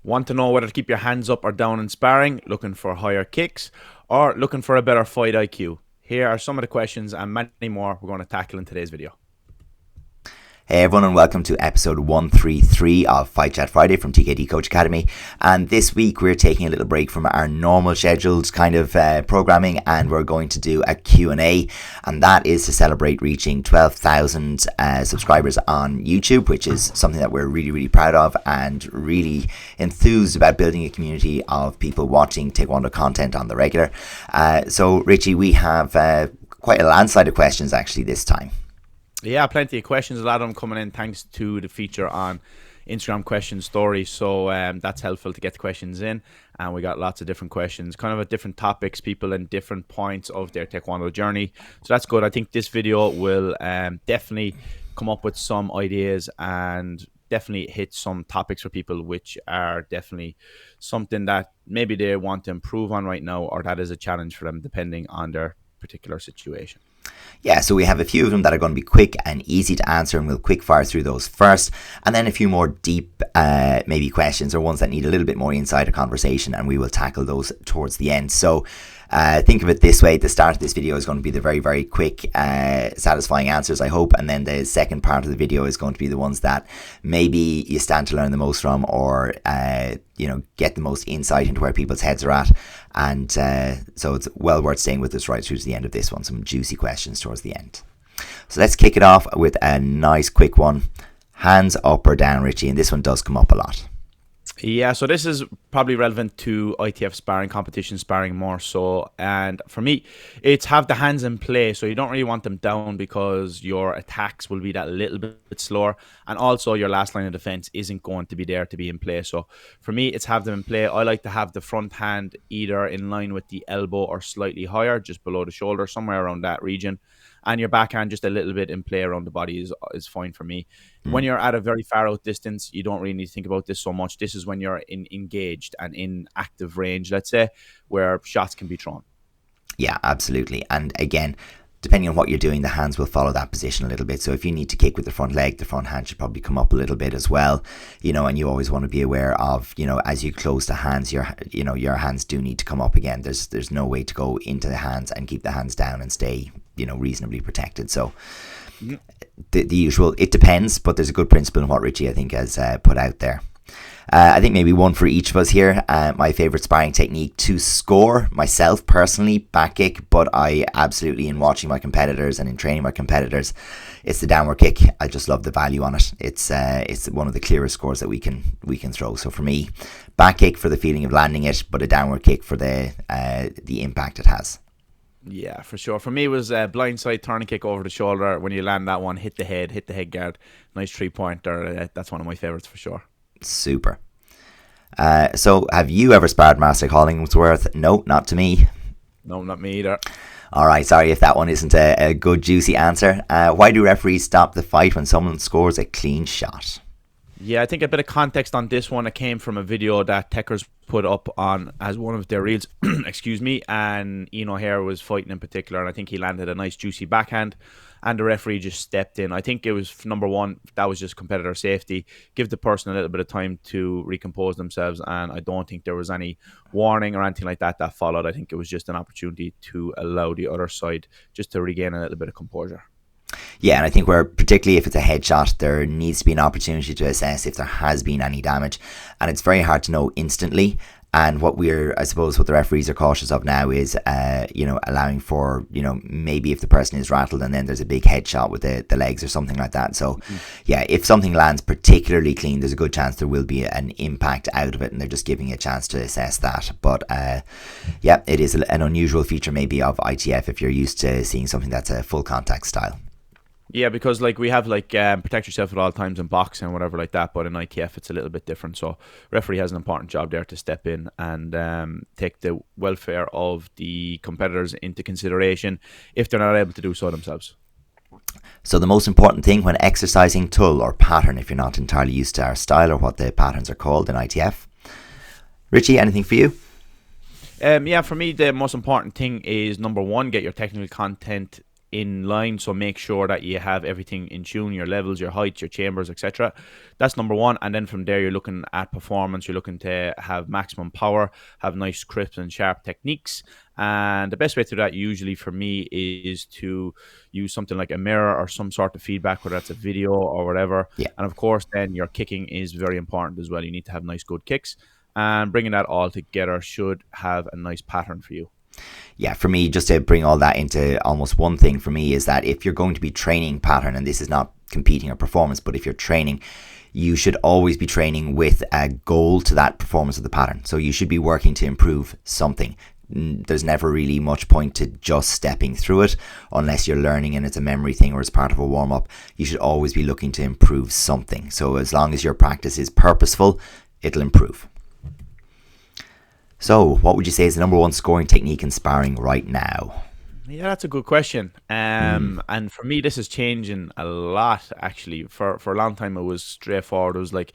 Want to know whether to keep your hands up or down in sparring, looking for higher kicks, or looking for a better fight IQ? Here are some of the questions and many more we're going to tackle in today's video. Hey everyone, and welcome to episode 133 of Fight Chat Friday from TKD Coach Academy. And this week we're taking a little break from our normal scheduled kind of programming, and we're going to do a Q&A, and that is to celebrate reaching 12,000 subscribers on YouTube, which is something that we're really proud of and really enthused about, building a community of people watching Taekwondo content on the regular. So Richie, we have quite a landslide of questions actually this time. Yeah, plenty of questions. A lot of them coming in thanks to the feature on Instagram question story. So that's helpful to get the questions in. And we got lots of different questions, kind of at different topics, people in different points of their Taekwondo journey. So that's good. I think this video will definitely come up with some ideas and definitely hit some topics for people, which are definitely something that maybe they want to improve on right now, or that is a challenge for them depending on their particular situation. Yeah, so we have a few of them that are going to be quick and easy to answer, and we'll quick fire through those first, and then a few more deep maybe questions or ones that need a little bit more insight or conversation, and we will tackle those towards the end. So think of it this way: the start of this video is going to be the very quick satisfying answers, I hope, and then the second part of the video is going to be the ones that maybe you stand to learn the most from, or get the most insight into where people's heads are at. And so it's well worth staying with us right through to the end of this one. Some juicy questions towards the end. So let's kick it off with a nice quick one. Hands up or down, Richie? And this one does come up a lot. Yeah, so this is probably relevant to ITF sparring, competition sparring more so. And for me, it's have the hands in play. So you don't really want them down because your attacks will be that little bit slower. And also your last line of defense isn't going to be there to be in play. So for me, it's have them in play. I like to have the front hand either in line with the elbow or slightly higher, just below the shoulder, somewhere around that region. And your backhand just a little bit in play around the body is fine for me. When you're at a very far out distance, you don't really need to think about this so much. This is when you're engaged and in active range, let's say, where shots can be thrown. Yeah, absolutely. And again, depending on what you're doing, the hands will follow that position a little bit. So if you need to kick with the front leg, the front hand should probably come up a little bit as well. And you always want to be aware of, as you close the hands, your hands do need to come up again. There's no way to go into the hands and keep the hands down and stay, reasonably protected. So the usual, it depends, but there's a good principle in what Richie, I think, has put out there. I think maybe one for each of us here. My favorite sparring technique to score, myself personally, back kick, but I absolutely, in watching my competitors and in training my competitors, it's the downward kick. I just love the value on it. It's one of the clearest scores that we can throw. So for me, back kick for the feeling of landing it, but a downward kick for the impact it has. Yeah, for sure. For me, it was a blindside turn kick over the shoulder. When you land that one, hit the head guard. Nice 3-pointer. That's one of my favorites for sure. Super. So have you ever sparred Master Hollingsworth? No, not to me. No, not me either. All right, sorry if that one isn't a good juicy answer. Why do referees stop the fight when someone scores a clean shot? Yeah, I think a bit of context on this one. It came from a video that Techers put up on as one of their reels, excuse me, and Eno Hare was fighting in particular, and I think he landed a nice juicy backhand, and the referee just stepped in. I think it was, number one, that was just competitor safety. Give the person a little bit of time to recompose themselves, and I don't think there was any warning or anything like that followed. I think it was just an opportunity to allow the other side just to regain a little bit of composure. Yeah, and I think particularly if it's a headshot, there needs to be an opportunity to assess if there has been any damage, and it's very hard to know instantly. And what I suppose what the referees are cautious of now is, allowing for, maybe if the person is rattled and then there's a big headshot with the legs or something like that. So, yeah, if something lands particularly clean, there's a good chance there will be an impact out of it, and they're just giving you a chance to assess that. But, yeah, it is an unusual feature maybe of ITF if you're used to seeing something that's a full contact style. Yeah, because we have protect yourself at all times in boxing and whatever like that, but in ITF it's a little bit different. So referee has an important job there to step in and take the welfare of the competitors into consideration if they're not able to do so themselves. So the most important thing when exercising tull or pattern, if you're not entirely used to our style or what the patterns are called in ITF. Richie, anything for you? Yeah, for me the most important thing is, number one, get your technical content in line. So make sure that you have everything in tune, your levels, your heights, your chambers, etc. That's number one. And then from there, you're looking at performance. You're looking to have maximum power, have nice, crisp and sharp techniques. And the best way to do that usually for me is to use something like a mirror or some sort of feedback, whether that's a video or whatever. Yeah. And of course, then your kicking is very important as well. You need to have nice, good kicks. And bringing that all together should have a nice pattern for you. Yeah, for me, just to bring all that into almost one thing for me is that if you're going to be training pattern, and this is not competing or performance, but if you're training, you should always be training with a goal to that performance of the pattern. So you should be working to improve something. There's never really much point to just stepping through it unless you're learning and it's a memory thing or it's part of a warm-up. You should always be looking to improve something. So as long as your practice is purposeful, it'll improve. So what would you say is the number one scoring technique in sparring right now? Yeah, that's a good question. And for me, this is changing a lot, actually. For a long time, it was straightforward. It was like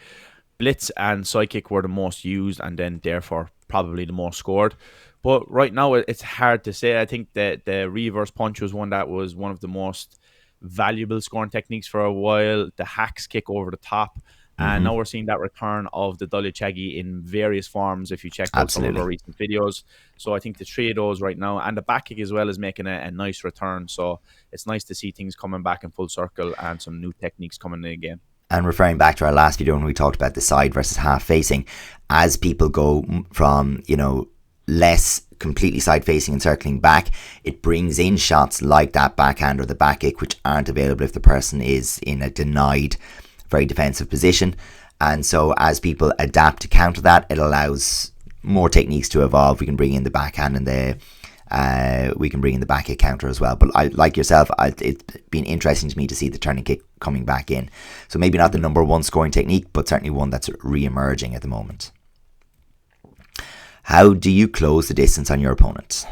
blitz and side kick were the most used and then therefore probably the most scored. But right now, it's hard to say. I think that the reverse punch was one of the most valuable scoring techniques for a while. The hacks kick over the top. And now we're seeing that return of the Dolly Chaggy in various forms if you check out some of our recent videos. So I think the three of those right now, and the back kick as well, is making a nice return. So it's nice to see things coming back in full circle and some new techniques coming in again. And referring back to our last video when we talked about the side versus half facing, as people go from, less completely side facing and circling back, it brings in shots like that backhand or the back kick, which aren't available if the person is in a denied, very defensive position. And so as people adapt to counter that, it allows more techniques to evolve. We can bring in the backhand and we can bring in the back kick counter as well. But like yourself, it's been interesting to me to see the turning kick coming back in. So maybe not the number one scoring technique, but certainly one that's re-emerging at the moment. How do you close the distance on your opponent?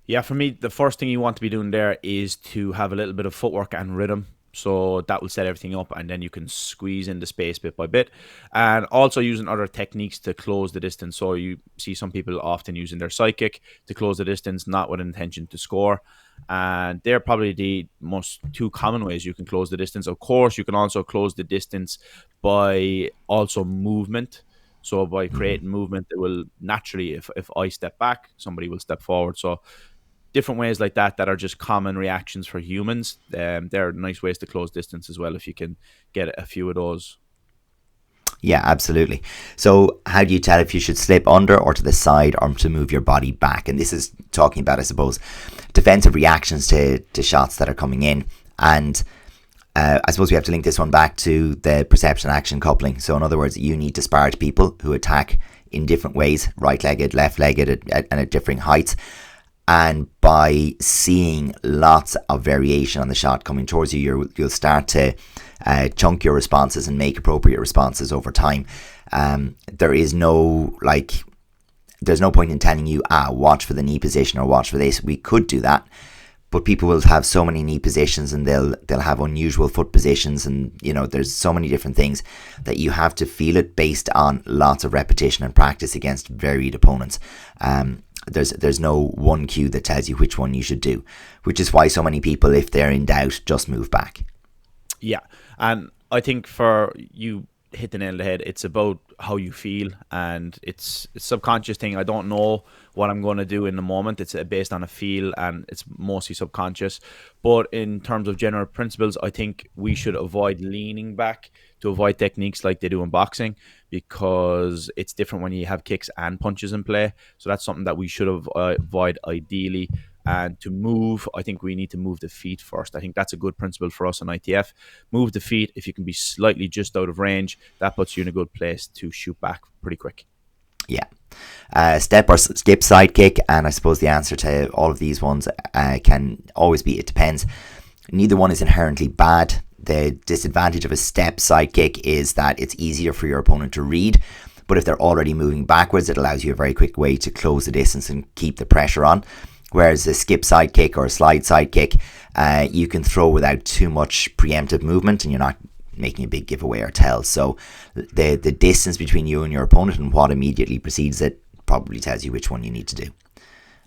Yeah, for me, the first thing you want to be doing there is to have a little bit of footwork and rhythm. So that will set everything up, and then you can squeeze in the space bit by bit. And also using other techniques to close the distance. So you see some people often using their side kick to close the distance, not with intention to score. And they're probably the most two common ways you can close the distance. Of course, you can also close the distance by also movement. So by creating movement, it will naturally, if I step back, somebody will step forward. So different ways like that are just common reactions for humans. They're nice ways to close distance as well if you can get a few of those. Yeah, absolutely. So how do you tell if you should slip under or to the side or to move your body back? And this is talking about, I suppose, defensive reactions to shots that are coming in. And I suppose we have to link this one back to the perception action coupling. So in other words, you need to spar to people who attack in different ways, right-legged, left-legged, and at differing heights. And by seeing lots of variation on the shot coming towards you, you'll start to chunk your responses and make appropriate responses over time. There's no point in telling you, watch for the knee position or watch for this. We could do that, but people will have so many knee positions and they'll have unusual foot positions, and there's so many different things that you have to feel it based on lots of repetition and practice against varied opponents. There's no one cue that tells you which one you should do, which is why so many people, if they're in doubt, just move back. Yeah, and I think for you hit the nail on the head, it's about how you feel, and it's a subconscious thing. I don't know what I'm going to do in the moment. It's based on a feel, and it's mostly subconscious. But in terms of general principles, I think we should avoid leaning back to avoid techniques like they do in boxing, because it's different when you have kicks and punches in play. So that's something that we should avoid ideally. And to move, I think we need to move the feet first. I think that's a good principle for us in ITF. Move the feet. If you can be slightly just out of range, that puts you in a good place to shoot back pretty quick. Yeah. Step or skip side kick. And I suppose the answer to all of these ones can always be, it depends. Neither one is inherently bad. The disadvantage of a step side kick is that it's easier for your opponent to read. But if they're already moving backwards, it allows you a very quick way to close the distance and keep the pressure on. Whereas a skip side kick or a slide side kick, you can throw without too much preemptive movement, and you're not making a big giveaway or tell. So the distance between you and your opponent and what immediately precedes it probably tells you which one you need to do.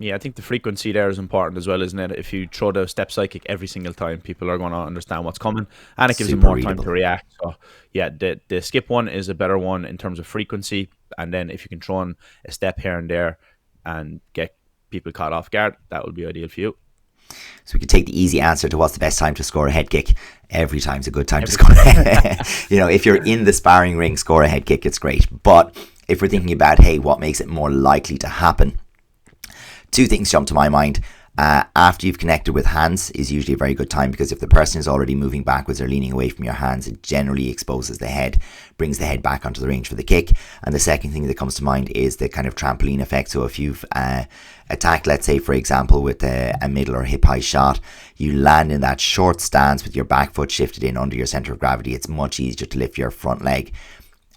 Yeah, I think the frequency there is important as well, isn't it? If you throw the step side kick every single time, people are going to understand what's coming, and it gives them Super more time readable. to react. So, yeah, the skip one is a better one in terms of frequency, and then if you can throw in a step here and there and get people caught off guard, that would be ideal for you. So we could take the easy answer to what's the best time to score a head kick. Every time's a good time to Every score. time. If you're in the sparring ring, score a head kick, it's great. But if we're thinking about, hey, what makes it more likely to happen? Two things jump to my mind. After you've connected with hands is usually a very good time, because if the person is already moving backwards or leaning away from your hands, it generally exposes the head, brings the head back onto the range for the kick. And the second thing that comes to mind is the kind of trampoline effect. So if you've attacked, let's say, for example, with a middle or hip high shot, you land in that short stance with your back foot shifted in under your center of gravity. It's much easier to lift your front leg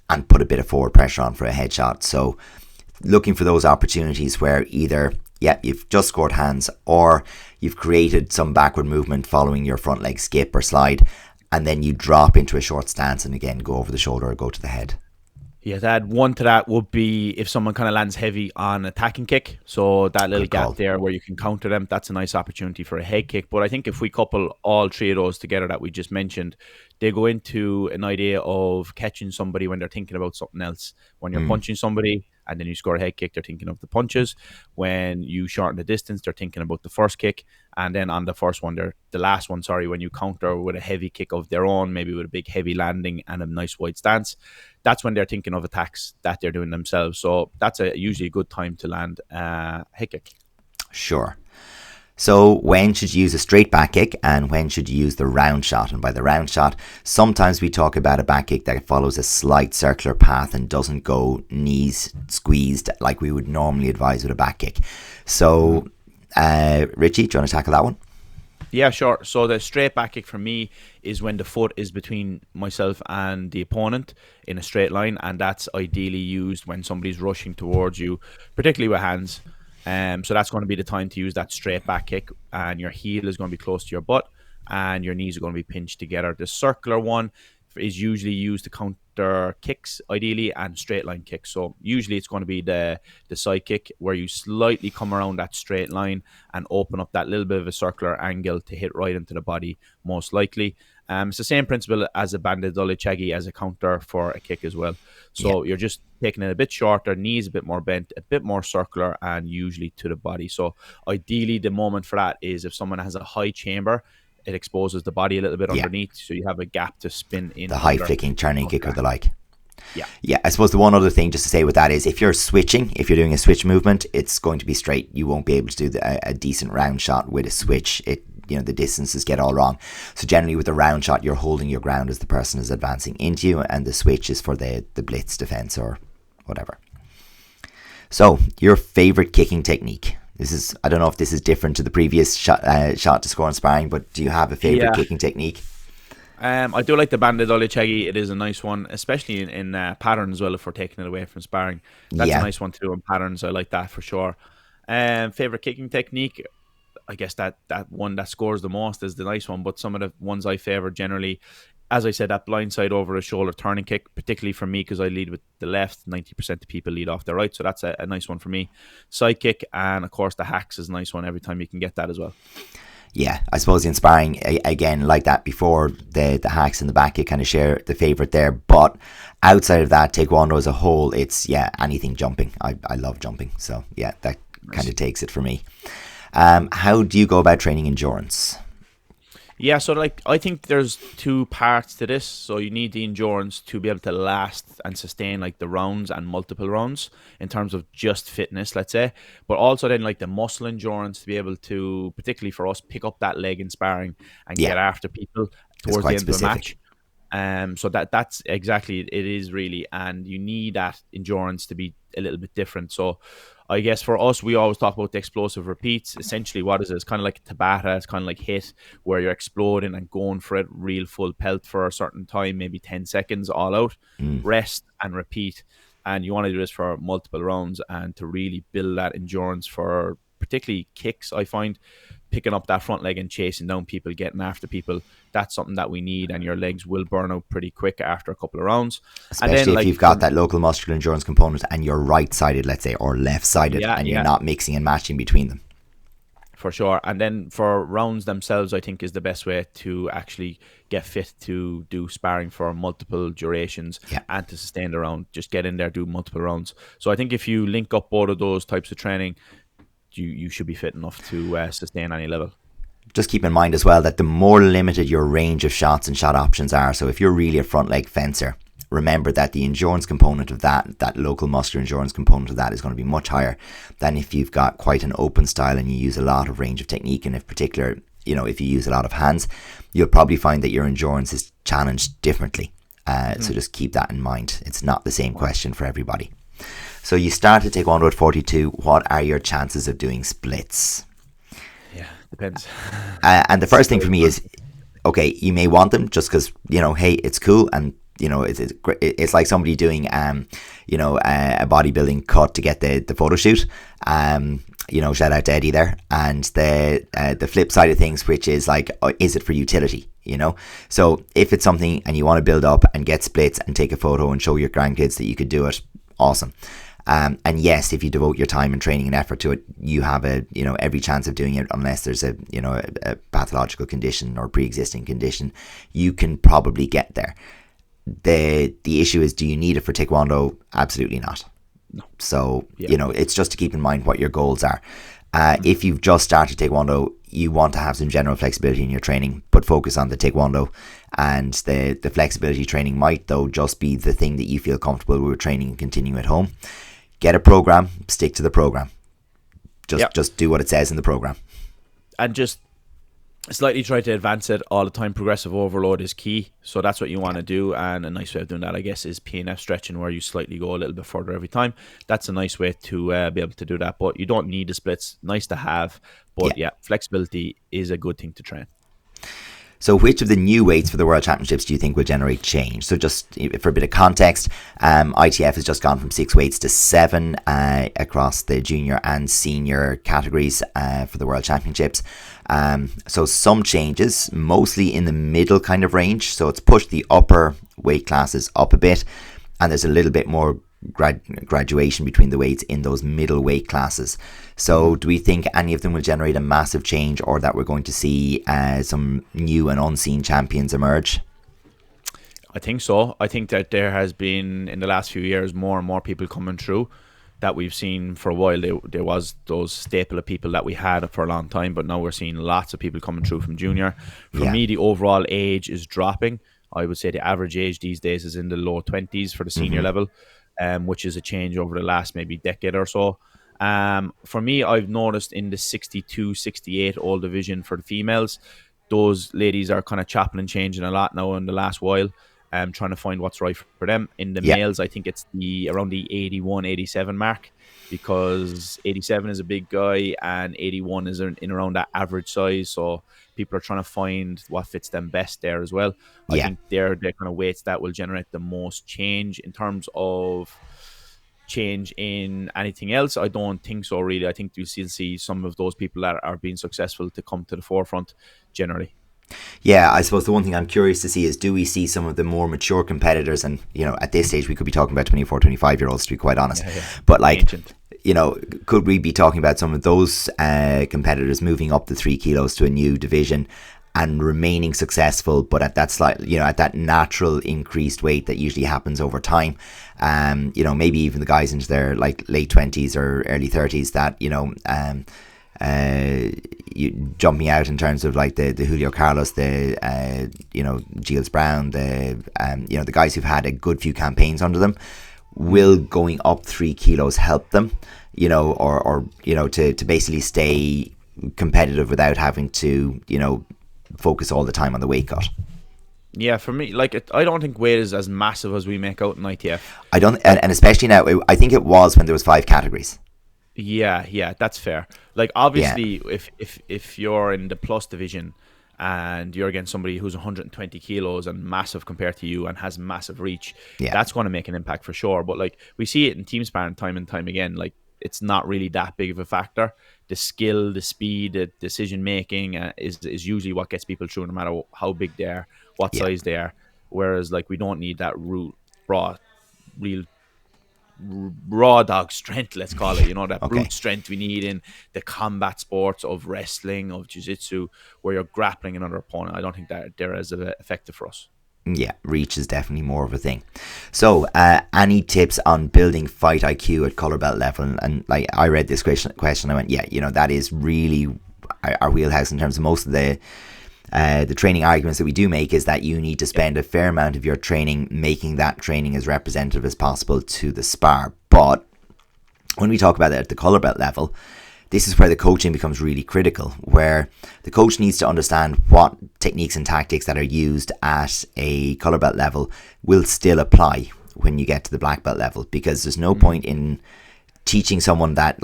and put a bit of forward pressure on for a headshot. So looking for those opportunities where either you've just scored hands, or you've created some backward movement following your front leg skip or slide, and then you drop into a short stance and again go over the shoulder or go to the head. Yeah, to add one to that would be if someone kind of lands heavy on attacking kick. So that little Good gap call. there where you can counter them, that's a nice opportunity for a head kick. But I think if we couple all three of those together that we just mentioned, they go into an idea of catching somebody when they're thinking about something else. When you're punching somebody and then you score a head kick, they're thinking of the punches. When you shorten the distance, they're thinking about the first kick. And then on the first one, the last one, sorry, when you counter with a heavy kick of their own, maybe with a big heavy landing and a nice wide stance, that's when they're thinking of attacks that they're doing themselves. So that's usually a good time to land a head kick. Sure. So when should you use a straight back kick and when should you use the round shot? And by the round shot, sometimes we talk about a back kick that follows a slight circular path and doesn't go knees squeezed like we would normally advise with a back kick. So, Richie, do you want to tackle that one? Yeah, sure. So the straight back kick for me is when the foot is between myself and the opponent in a straight line, and that's ideally used when somebody's rushing towards you, particularly with hands. So that's going to be the time to use that straight back kick, and your heel is going to be close to your butt, and your knees are going to be pinched together. The circular one is usually used to counter kicks, ideally, and straight line kicks. So usually it's going to be the side kick where you slightly come around that straight line and open up that little bit of a circular angle to hit right into the body, most likely. It's the same principle as a banded dolly chagi as a counter for a kick as well. Yeah. So you're just taking it a bit shorter, knees a bit more bent, a bit more circular, and usually to the body. So ideally, the moment for that is if someone has a high chamber, it exposes the body a little bit Yeah. underneath, so you have a gap to spin in. The high under. flicking turning kick or the like. Yeah. Yeah, I suppose the one other thing just to say with that is if you're switching, if you're doing a switch movement, it's going to be straight. You won't be able to do a decent round shot with a switch. The distances get all wrong. So generally with a round shot, you're holding your ground as the person is advancing into you, and the switch is for the blitz defense or whatever. So your favorite kicking technique. I don't know if this is different to the previous shot to score in sparring, but do you have a favorite kicking technique? I do like the banded dolly chagi. It is a nice one, especially in pattern as well. If we're taking it away from sparring, that's a nice one to do in patterns. I like that for sure. Favorite kicking technique, I guess that one that scores the most is the nice one. But some of the ones I favor generally, as I said, that blindside over a shoulder turning kick, particularly for me because I lead with the left. 90% of people lead off the right, so that's a nice one for me. Side kick, and of course the hacks is a nice one every time you can get that as well. Yeah, I suppose in sparring, again, like that before, the hacks and the back kick kind of share the favourite there. But outside of that, Taekwondo as a whole, it's, anything jumping. I love jumping. So, that kind of takes it for me. How do you go about training endurance? Yeah, so I think there's two parts to this. So you need the endurance to be able to last and sustain the rounds and multiple rounds in terms of just fitness, let's say. But also then the muscle endurance to be able to, particularly for us, pick up that leg in sparring and get after people towards the end of the match. So that's exactly it is really, and you need that endurance to be a little bit different. So I guess for us, we always talk about the explosive repeats. Essentially, what is it? It's kind of like Tabata. It's kind of like hit, where you're exploding and going for it, real full pelt for a certain time, maybe 10 seconds, all out, rest and repeat. And you want to do this for multiple rounds and to really build that endurance for particularly kicks, I find. picking up that front leg and chasing down people, getting after people, that's something that we need, and your legs will burn out pretty quick after a couple of rounds. Especially and then, if you've got that local muscular endurance component and you're right-sided, let's say, or left-sided, and you're not mixing and matching between them. For sure. And then for rounds themselves, I think is the best way to actually get fit to do sparring for multiple durations and to sustain the round. Just get in there, do multiple rounds. So I think if you link up both of those types of training, you should be fit enough to sustain any level. Just keep in mind as well that the more limited your range of shots and shot options are, so if you're really a front leg fencer, remember that the endurance component of that local muscular endurance component of that is going to be much higher than if you've got quite an open style and you use a lot of range of technique. And if particular, if you use a lot of hands, you'll probably find that your endurance is challenged differently. So just keep that in mind. It's not the same question for everybody. So you started Taekwondo at 42. What are your chances of doing splits? Yeah, depends. And the first thing for me is, okay, you may want them just because, hey, it's cool, and it's like somebody doing a bodybuilding cut to get the photo shoot. Shout out to Eddie there. And the flip side of things, which is like, is it for utility? So if it's something and you want to build up and get splits and take a photo and show your grandkids that you could do it, awesome. And yes, if you devote your time and training and effort to it, you have every chance of doing it, unless there's a pathological condition or pre-existing condition, you can probably get there. The issue is, do you need it for Taekwondo? Absolutely not. No. So, it's just to keep in mind what your goals are. If you've just started Taekwondo, you want to have some general flexibility in your training, but focus on the Taekwondo. And the flexibility training might, though, just be the thing that you feel comfortable with training and continue at home. Get a program, stick to the program. Just do what it says in the program. And just slightly try to advance it all the time. Progressive overload is key, so that's what you want to do. And a nice way of doing that, I guess, is PNF stretching, where you slightly go a little bit further every time. That's a nice way to be able to do that, but you don't need the splits. Nice to have, but flexibility is a good thing to train. So which of the new weights for the World Championships do you think will generate change? So just for a bit of context, ITF has just gone from 6 weights to 7 across the junior and senior categories for the World Championships. So some changes, mostly in the middle kind of range. So it's pushed the upper weight classes up a bit, and there's a little bit more graduation between the weights in those middle weight classes. So do we think any of them will generate a massive change, or that we're going to see some new and unseen champions emerge? I think so. I think that there has been, in the last few years, more and more people coming through that we've seen for a while. There was those staple of people that we had for a long time, but now we're seeing lots of people coming through from junior. For me, the overall age is dropping. I would say the average age these days is in the low 20s for the senior level. Which is a change over the last maybe decade or so. For me, I've noticed in the 62, 68 old division for the females, those ladies are kind of chopping and changing a lot now in the last while, trying to find what's right for them. In the males, I think it's around the 81, 87 mark, because 87 is a big guy and 81 is in around that average size. So people are trying to find what fits them best there as well. I think they're kind of weights that will generate the most change. In terms of change in anything else, I don't think so, really. I think you'll still see some of those people that are being successful to come to the forefront generally. Yeah, I suppose the one thing I'm curious to see is, do we see some of the more mature competitors? And, at this stage, we could be talking about 24, 25-year-olds, to be quite honest. But, ancient. Could we be talking about some of those competitors moving up the 3 kilos to a new division and remaining successful, but at that at that natural increased weight that usually happens over time? Maybe even the guys into their late 20s or early 30s that, you jumping out in terms of the Julio Carlos, the Giles Brown, the guys who've had a good few campaigns under them. Will going up 3 kilos help them, to basically stay competitive without having to, focus all the time on the weight cut? Yeah, for me, I don't think weight is as massive as we make out in ITF. I don't, and especially now, I think it was when there was 5 categories. Yeah, that's fair. Obviously, if you're in the plus division and you're against somebody who's 120 kilos and massive compared to you and has massive reach, that's going to make an impact for sure. But we see it in team sparring time and time again. it's not really that big of a factor. The skill, the speed, the decision making is usually what gets people through, no matter how big they are, what Yeah. size they are. Whereas like we don't need that raw, real raw dog strength, let's call it, that Okay. brute strength we need in the combat sports of wrestling, of jiu-jitsu, where you're grappling another opponent. I don't think that they're as effective for us. Yeah, reach is definitely more of a thing. So, any tips on building fight IQ at color belt level? And like, I read this question, I went, yeah, that is really our wheelhouse in terms of most of the training arguments that we do make is that you need to spend a fair amount of your training making that training as representative as possible to the spar. But when we talk about it at the color belt level, this is where the coaching becomes really critical, where the coach needs to understand what techniques and tactics that are used at a color belt level will still apply when you get to the black belt level, because there's no point in teaching someone that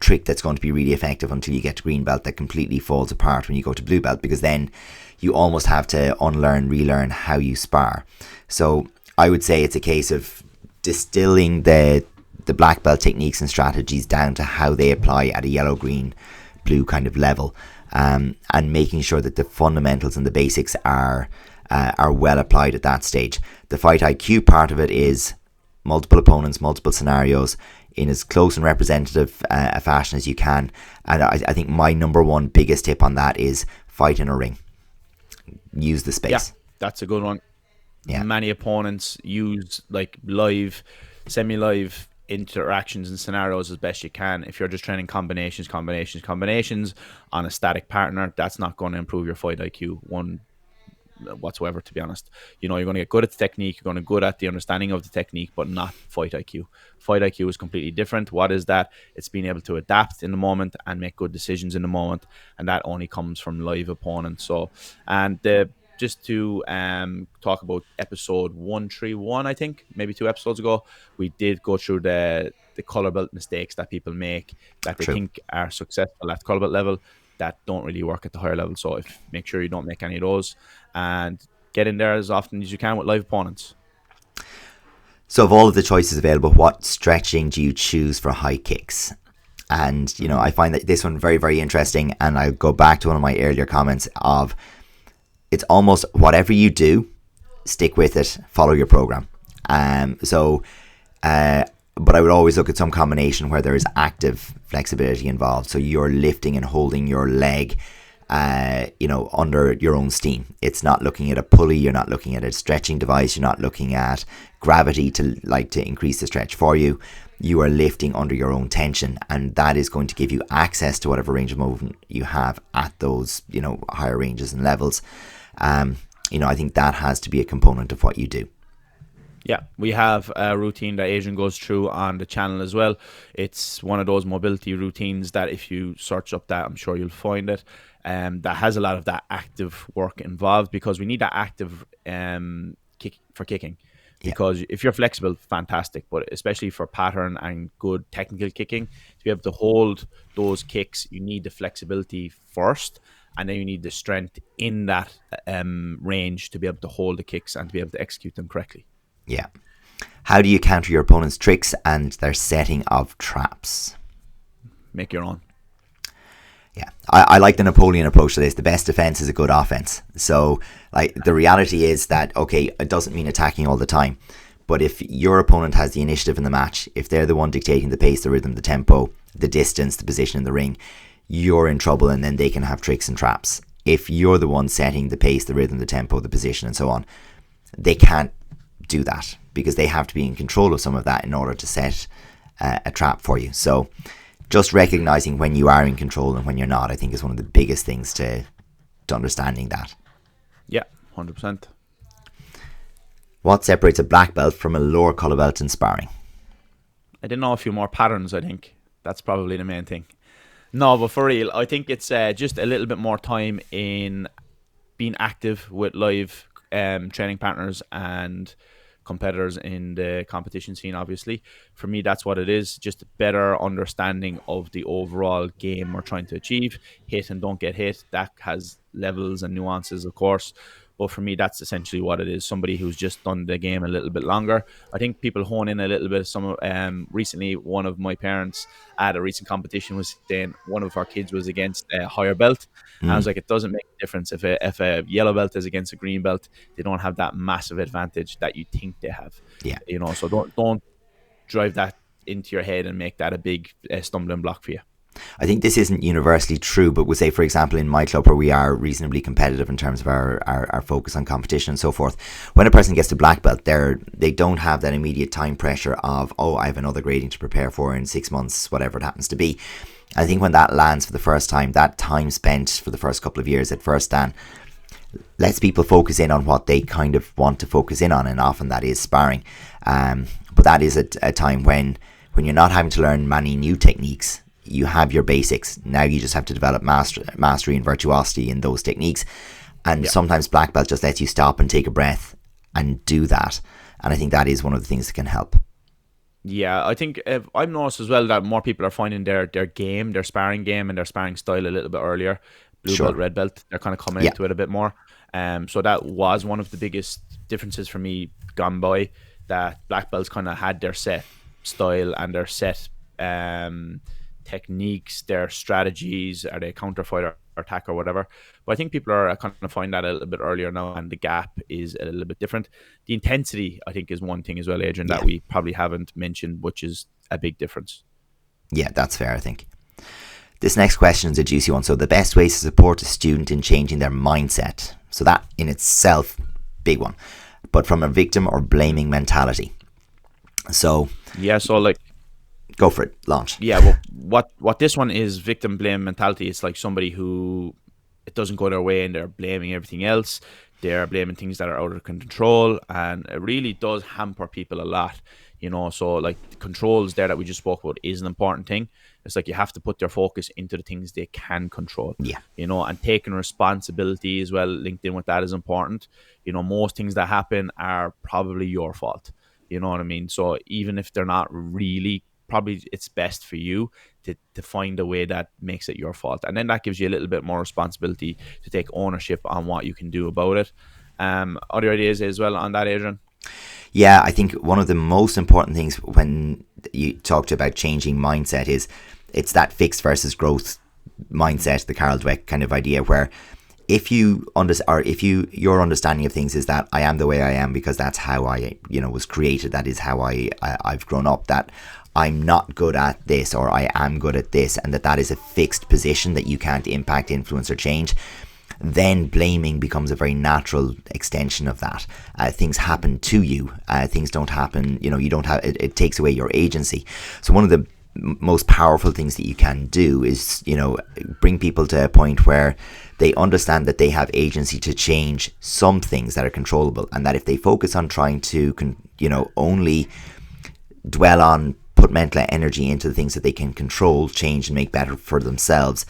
trick that's going to be really effective until you get to green belt that completely falls apart when you go to blue belt, because then you almost have to unlearn, relearn how you spar. So I would say it's a case of distilling the black belt techniques and strategies down to how they apply at a yellow, green, blue kind of level, and making sure that the fundamentals and the basics are well applied at that stage. The fight IQ part of it is multiple opponents, multiple scenarios in as close and representative a fashion as you can. And I think my number one biggest tip on that is fight in a ring. Use the space. Yeah, that's a good one. Yeah. Many opponents use like live, semi-live interactions and scenarios as best you can. If you're just training combinations on a static partner, that's not going to improve your fight IQ one whatsoever, to be honest. You're going to get good at the technique, you're going to get good at the understanding of the technique, but not fight IQ. Fight IQ is completely different. What is that? It's being able to adapt in the moment and make good decisions in the moment, and that only comes from live opponents. So, and just to talk about episode 131, I think maybe 2 episodes ago, we did go through the color belt mistakes that people make that they think are successful at color belt level that don't really work at the higher level. So make sure you don't make any of those and get in there as often as you can with live opponents. So of all of the choices available, what stretching do you choose for high kicks? And I find that this one very, very interesting, and I'll go back to one of my earlier comments of it's almost whatever you do, stick with it, follow your program. But I would always look at some combination where there is active flexibility involved. So you're lifting and holding your leg, under your own steam. It's not looking at a pulley. You're not looking at a stretching device. You're not looking at gravity to increase the stretch for you. You are lifting under your own tension, and that is going to give you access to whatever range of movement you have at those, higher ranges and levels. I think that has to be a component of what you do. Yeah, we have a routine that Adrian goes through on the channel as well. It's one of those mobility routines that if you search up that, I'm sure you'll find it. That has a lot of that active work involved, because we need that active kick for kicking. Because if you're flexible, fantastic. But especially for pattern and good technical kicking, to be able to hold those kicks, you need the flexibility first. And then you need the strength in that range to be able to hold the kicks and to be able to execute them correctly. Yeah. How do you counter your opponent's tricks and their setting of traps? Make your own. Yeah, I like the Napoleon approach to this. The best defense is a good offense. So, the reality is that, okay, it doesn't mean attacking all the time. But if your opponent has the initiative in the match, if they're the one dictating the pace, the rhythm, the tempo, the distance, the position in the ring, you're in trouble, and then they can have tricks and traps. If you're the one setting the pace, the rhythm, the tempo, the position, and so on, they can't do that, because they have to be in control of some of that in order to set a trap for you. So just recognizing when you are in control and when you're not, I think, is one of the biggest things to understanding that. Yeah, 100%. What separates a black belt from a lower color belt in sparring? I didn't know a few more patterns, I think. That's probably the main thing. No, but for real, I think it's just a little bit more time in being active with live training partners and competitors in the competition scene. Obviously, for me, that's what it is. Just a better understanding of the overall game we're trying to achieve. Hit and don't get hit. That has levels and nuances, of course, But for me, that's essentially what it is. Somebody who's just done the game a little bit longer. I think people hone in a little bit. Recently, one of my parents at a recent competition was saying one of our kids was against a higher belt. And I was Mm, like, it doesn't make a difference if a yellow belt is against a green belt. They don't have that massive advantage that you think they have. yeah. So don't drive that into your head and make that a big stumbling block for you. I think this isn't universally true, but we'll say, for example, in my club where we are reasonably competitive in terms of our focus on competition and so forth, when a person gets to black belt, they don't have that immediate time pressure of, oh, I have another grading to prepare for in 6 months, whatever it happens to be. I think when that lands for the first time, that time spent for the first couple of years at first dan lets people focus in on what they kind of want to focus in on, and often that is sparring. But that is a time when you're not having to learn many new techniques. You have your basics. Now you just have to develop mastery and virtuosity in those techniques. And sometimes black belt just lets you stop and take a breath and do that. And I think that is one of the things that can help. Yeah, I think I've noticed as well that more people are finding their game, their sparring game, and their sparring style a little bit earlier. Blue Sure. belt, red belt, they're kind of coming into it a bit more. So that was one of the biggest differences for me gone by. That black belts kind of had their set style and their set techniques, their strategies, are they counter fight or attack or whatever. But I think people are kind of find that a little bit earlier now, and the gap is a little bit different. The intensity, I think, is one thing as well, Adrian, that Yeah. we probably haven't mentioned, which is a big difference. Yeah, that's fair, I think. This next question is a juicy one. So the best ways to support a student in changing their mindset. So that in itself, big one. But from a victim or blaming mentality. So Yeah, so like, go for it, launch. yeah, well, what this one is, victim blame mentality. It's like somebody who it doesn't go their way and they're blaming everything else. They're blaming things that are out of control, and it really does hamper people a lot. So like the controls there that we just spoke about is an important thing. It's like you have to put their focus into the things they can control. Yeah. And taking responsibility as well linked in with that is important. Most things that happen are probably your fault. You know what I mean? So even if they're not really, probably it's best for you to find a way that makes it your fault. And then that gives you a little bit more responsibility to take ownership on what you can do about it. Other ideas as well on that, Adrian? Yeah, I think one of the most important things when you talked about changing mindset is it's that fixed versus growth mindset, the Carol Dweck kind of idea, where if your understanding of things is that I am the way I am because that's how I was created, that is how I've grown up, that I'm not good at this or I am good at this, and that is a fixed position that you can't impact, influence or change, then blaming becomes a very natural extension of that. Things happen to you. Things don't happen, you don't have, it takes away your agency. So one of the most powerful things that you can do is, bring people to a point where they understand that they have agency to change some things that are controllable, and that if they focus on trying to, only dwell on, put mental energy into the things that they can control, change and make better for themselves,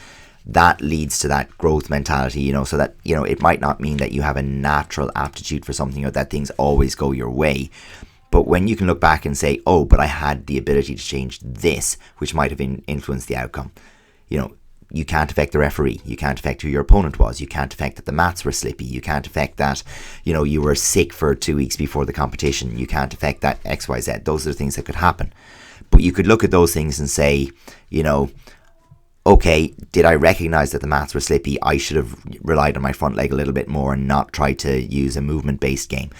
that leads to that growth mentality, so that, it might not mean that you have a natural aptitude for something or that things always go your way. But when you can look back and say, oh, but I had the ability to change this, which might have influenced the outcome. You can't affect the referee. You can't affect who your opponent was. You can't affect that the mats were slippy. You can't affect that, you were sick for 2 weeks before the competition. You can't affect that XYZ. Those are the things that could happen. But you could look at those things and say, okay, did I recognize that the mats were slippy? I should have relied on my front leg a little bit more and not tried to use a movement-based game.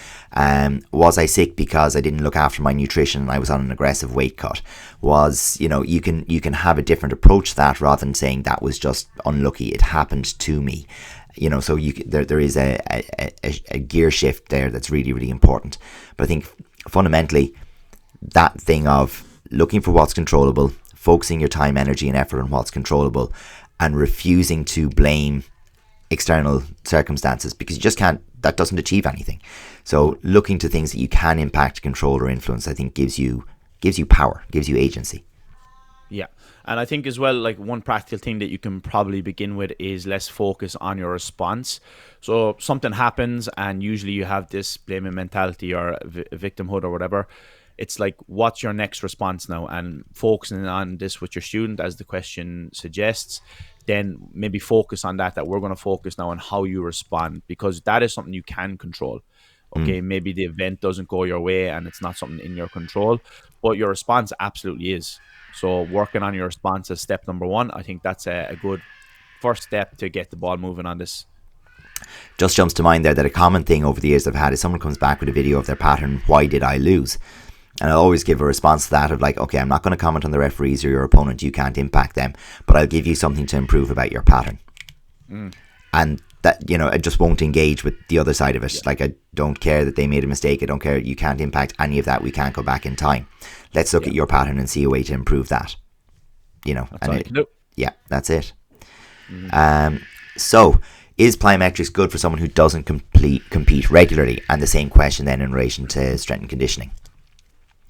Was I sick because I didn't look after my nutrition and I was on an aggressive weight cut? You can have a different approach to that rather than saying that was just unlucky, it happened to me. So there is a gear shift there that's really, really important. But I think fundamentally that thing of looking for what's controllable, focusing your time, energy and effort on what's controllable, and refusing to blame external circumstances, because you just can't, that doesn't achieve anything. So looking to things that you can impact, control or influence, I think gives you power, gives you agency. Yeah. And I think as well, like one practical thing that you can probably begin with is less focus on your response. So something happens and usually you have this blaming mentality or victimhood or whatever. it's like, what's your next response now? And focusing on this with your student, as the question suggests, then maybe focus on that we're going to focus now on how you respond, because that is something you can control. Okay, maybe the event doesn't go your way and it's not something in your control, but your response absolutely is. So working on your response is step number one. I think that's a good first step to get the ball moving on this. Just jumps to mind there that a common thing over the years I've had is someone comes back with a video of their pattern, why did I lose? And I'll always give a response to that of like, okay, I'm not going to comment on the referees or your opponent, you can't impact them, but I'll give you something to improve about your pattern. And that, you know, I just won't engage with the other side of it. Like, I don't care that they made a mistake. I don't care. You can't impact any of that. We can't go back in time. Let's look at your pattern and see a way to improve that. You know, that's all you can do. Yeah, that's it. So, is plyometrics good for someone who doesn't compete regularly? And the same question then in relation to strength and conditioning.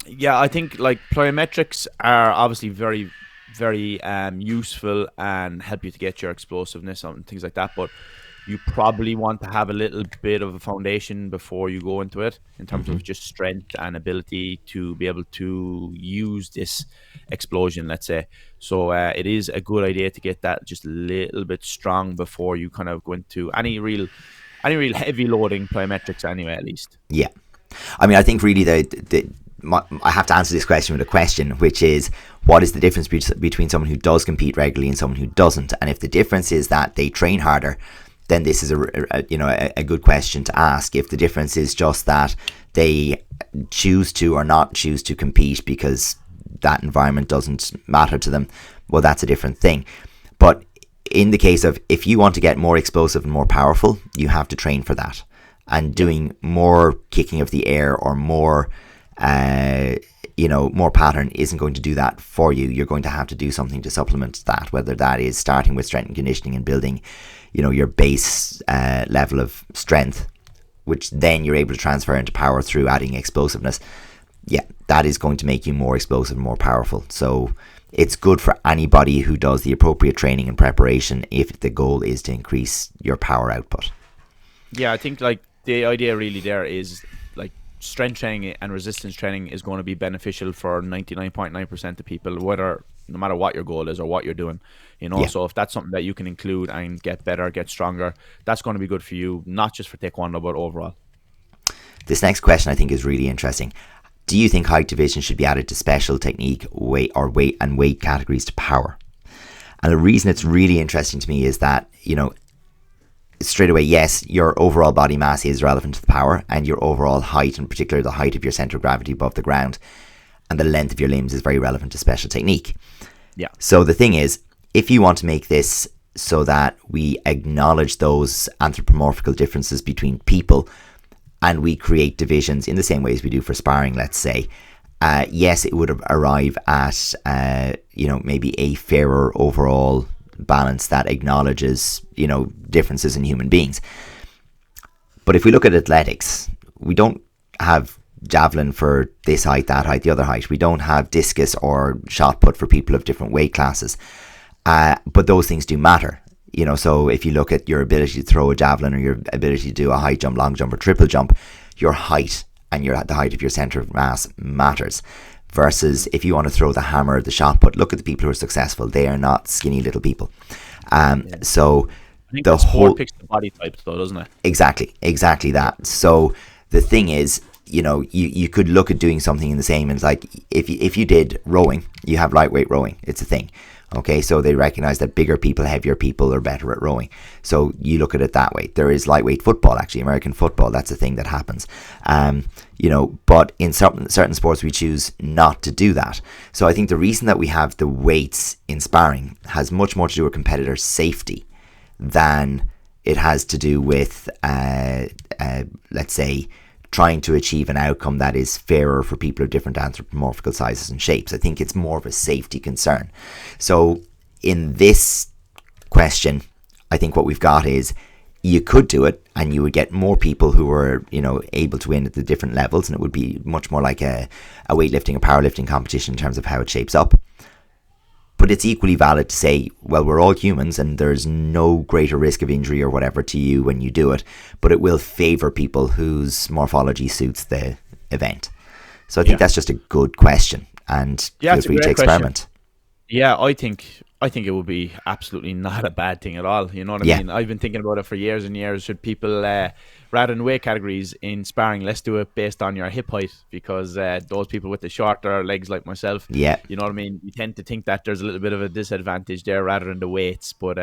Yeah, I think like plyometrics are obviously very, very useful and help you to get your explosiveness and things like that. But you probably want to have a little bit of a foundation before you go into it, in terms of just strength and ability to be able to use this explosion, let's say. So it is a good idea to get that just a little bit strong before you kind of go into any real heavy loading plyometrics anyway, at least. Yeah. I mean, I think really I have to answer this question with a question, which is, what is the difference between someone who does compete regularly and someone who doesn't? And if the difference is that they train harder, then this is a good question to ask. If the difference is just that they choose to or not choose to compete because that environment doesn't matter to them, well, that's a different thing. But in the case of, if you want to get more explosive and more powerful, you have to train for that. And doing more kicking of the air or more more pattern isn't going to do that for you. You're going to have to do something to supplement that, whether that is starting with strength and conditioning and building, your base level of strength, which then you're able to transfer into power through adding explosiveness. Yeah, that is going to make you more explosive and more powerful. So it's good for anybody who does the appropriate training and preparation if the goal is to increase your power output. Yeah, I think like the idea really there is like strength training and resistance training is going to be beneficial for 99.9% of people, no matter what your goal is or what you're doing. So if that's something that you can include and get better, get stronger, that's going to be good for you, not just for Taekwondo, but overall. This next question I think is really interesting. Do you think height division should be added to special technique, weight categories to power? And the reason it's really interesting to me is that, straight away, yes, your overall body mass is relevant to the power, and your overall height, in particular the height of your center of gravity above the ground, and the length of your limbs is very relevant to special technique. Yeah. So the thing is, if you want to make this so that we acknowledge those anthropomorphical differences between people, and we create divisions in the same way as we do for sparring, let's say, yes, it would arrive at, maybe a fairer overall balance that acknowledges, differences in human beings. But if we look at athletics, we don't have javelin for this height, that height, the other height. We don't have discus or shot put for people of different weight classes. But those things do matter. So if you look at your ability to throw a javelin or your ability to do a high jump, long jump or triple jump, your height and the height of your center of mass matters. Versus if you want to throw the hammer, the shot put, look at the people who are successful. They are not skinny little people. So I think the sport picks the body type though, doesn't it? Exactly that. So the thing is, you could look at doing something in the same, and it's like if you did rowing, you have lightweight rowing. It's a thing. Okay, so they recognize that bigger people, heavier people are better at rowing. So you look at it that way. There is lightweight football, actually, American football. That's a thing that happens. But in certain sports, we choose not to do that. So I think the reason that we have the weights in sparring has much more to do with competitor safety than it has to do with, let's say, trying to achieve an outcome that is fairer for people of different anthropomorphical sizes and shapes. I think it's more of a safety concern. So in this question, I think what we've got is you could do it and you would get more people who are, able to win at the different levels, and it would be much more like a weightlifting or powerlifting competition in terms of how it shapes up. But it's equally valid to say, well, we're all humans and there's no greater risk of injury or whatever to you when you do it, but it will favour people whose morphology suits the event. So I think that's just a good question, and feel it's a free to great question. experiment. Yeah, I think it would be absolutely not a bad thing at all. You know what I Yeah, mean? I've been thinking about it for years and years. Should people, rather than weight categories in sparring, let's do it based on your hip height, because those people with the shorter legs like myself, yeah, you know what I mean? You tend to think that there's a little bit of a disadvantage there rather than the weights. But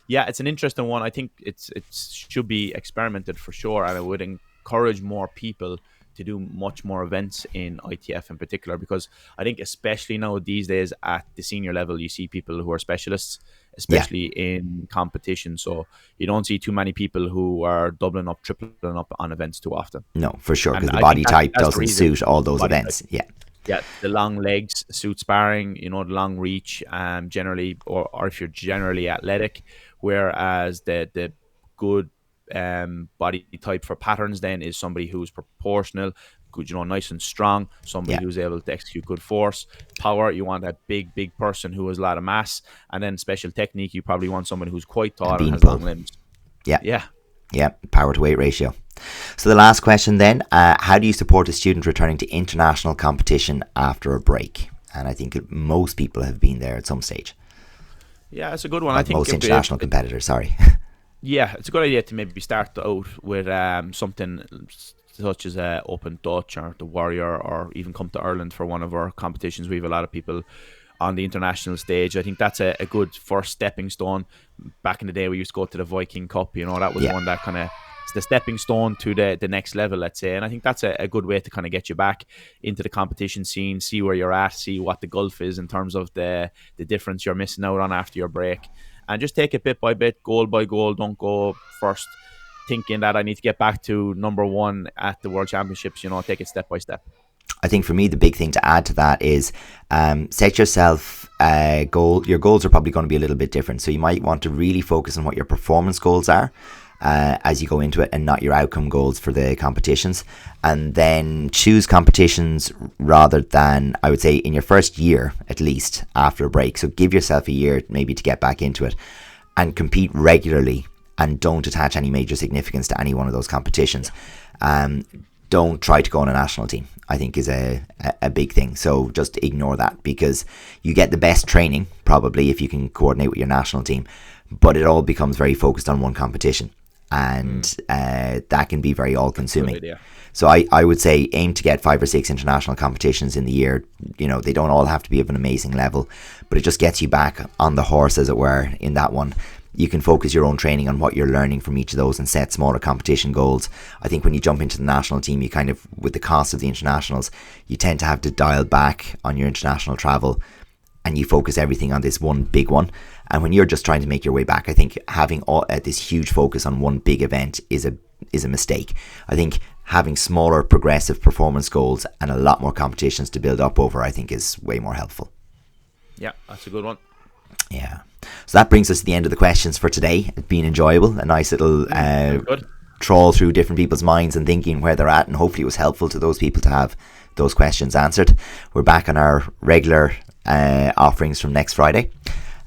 yeah, it's an interesting one. I think it should be experimented for sure, and I would encourage more people to do much more events in ITF in particular, because I think especially now these days at the senior level, you see people who are specialists, yeah. especially in competition. So you don't see too many people who are doubling up, tripling up on events too often. No, for sure, And because the I think body type that's the doesn't reason. suit all those Body type. events. Yeah, Yeah, the long legs suit sparring, you know, the long reach, generally, or if you're generally athletic, whereas the good body type for patterns then is somebody who's proportional, good, you know, nice and strong, somebody yeah. who's able to execute good force, power. You want a big person who has a lot of mass, and then special technique. You probably want someone who's quite A tall and bean has pull. long limbs. Yeah, Yeah. yeah. Power to weight ratio. So the last question then, how do you support a student returning to international competition after a break? And I think most people have been there at some stage. Yeah, it's a good one. I Well, think most international competitors, sorry. yeah, it's a good idea to maybe start out with something such as Open Dutch or the Warrior, or even come to Ireland for one of our competitions. We have a lot of people on the international stage. I think that's a good first stepping stone. Back in the day, we used to go to the Viking Cup. You know, that was Yeah, one that kind of, it's the stepping stone to the next level, let's say. And I think that's a good way to kind of get you back into the competition scene, see where you're at, see what the gulf is in terms of the difference you're missing out on after your break. And just take it bit by bit, goal by goal. Don't go first thinking that I need to get back to number one at the World Championships. You know, take it step by step. I think for me the big thing to add to that is set yourself goal. Your goals are probably going to be a little bit different, so you might want to really focus on what your performance goals are as you go into it, and not your outcome goals for the competitions. And then choose competitions rather than, I would say, in your first year at least after a break. So give yourself a year maybe to get back into it, and compete regularly, and don't attach any major significance to any one of those competitions. Don't try to go on a national team, I think, is a big thing. So just ignore that, because you get the best training probably if you can coordinate with your national team, but it all becomes very focused on one competition, and that can be very all consuming. So I would say aim to get 5 or 6 international competitions in the year. You know, they don't all have to be of an amazing level, but it just gets you back on the horse, as it were, in that one. You can focus your own training on what you're learning from each of those and set smaller competition goals. I think when you jump into the national team, you kind of, with the cost of the internationals, you tend to have to dial back on your international travel, and you focus everything on this one big one. And when you're just trying to make your way back, I think having this huge focus on one big event is a mistake. I think having smaller progressive performance goals and a lot more competitions to build up over, I think, is way more helpful. Yeah, that's a good one. Yeah. So that brings us to the end of the questions for today. It's been enjoyable, a nice little trawl through different people's minds and thinking where they're at, and hopefully it was helpful to those people to have those questions answered. We're back on our regular offerings from next Friday.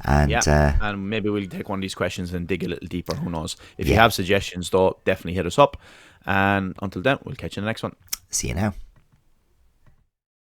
And and maybe we'll take one of these questions and dig a little deeper. Who knows? If you have suggestions, though, definitely hit us up. And until then, we'll catch you in the next one. See you now.